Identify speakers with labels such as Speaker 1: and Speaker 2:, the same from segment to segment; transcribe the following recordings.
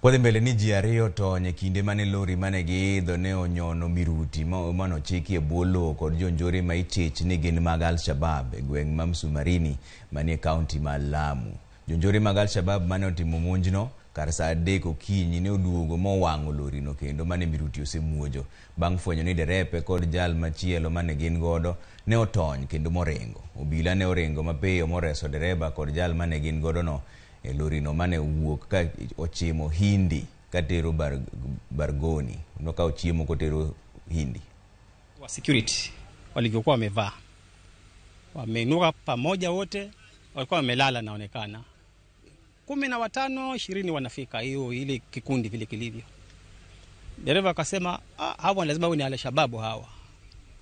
Speaker 1: Kwa mbele ni ji ariyo to kinde mane lori mane giidho ne onyono miruti mano chiki e bolo kod jonjore ma ichich ni gin mag Al-Shabaab e gweng' ma Msumarini manie kaunti ma Lamu. Jonjore mag Al-Shabaab mane otimo monjno kar saa 3 okinyi ne oduogo mowang'o lori no kendo mane miruti osemuojo. Bang' fwenyo ni derepe kod jal machielo mane gin godo ne otony kendo moringo. Obila ne oringo mapiyo moreso dereba kod jal mane gin godo no e lori no mane wuok ka ochimo Hindi katero Bargoni. Unoka ochimo kotero Hindi.
Speaker 2: Wa security walivyokuwa wamevaa, wameinuka pamoja, wote walikuwa wamelala, naonekana 15 20 wanafika hiyo ile kikundi vile kilivyo. Dereva akasema hawa lazima ni Al-Shabaab hawa.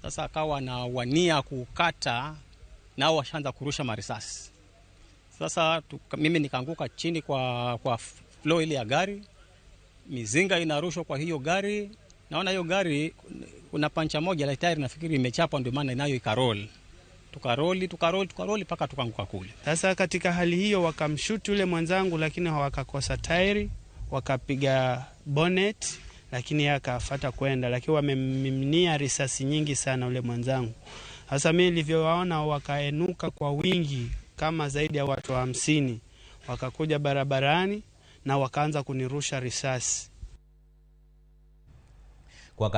Speaker 2: Sasa akawa na wania kukata, nao washaanza kurusha marisasi. Sasa mimi nikaanguka chini kwa floor ile ya gari. Mizinga inarushwa kwa hiyo gari. Naona hiyo gari kuna pancha moja la tayari nafikiri imechapa, ndio maana inayo ikaroli. Tukaroli paka tukaanguka kule.
Speaker 3: Sasa katika hali hiyo wakamshuti yule mwanzangu, lakini hawakakosa tairi, wakapiga bonnet, lakini akafuata kwenda, lakini wamemiminia risasi nyingi sana yule mwanzangu. Sasa mimi nilivyowaona wakaenuka kwa wingi kama zaidi ya watu 50, wakakuja barabarani na wakaanza kunirusha risasi.
Speaker 1: Kwa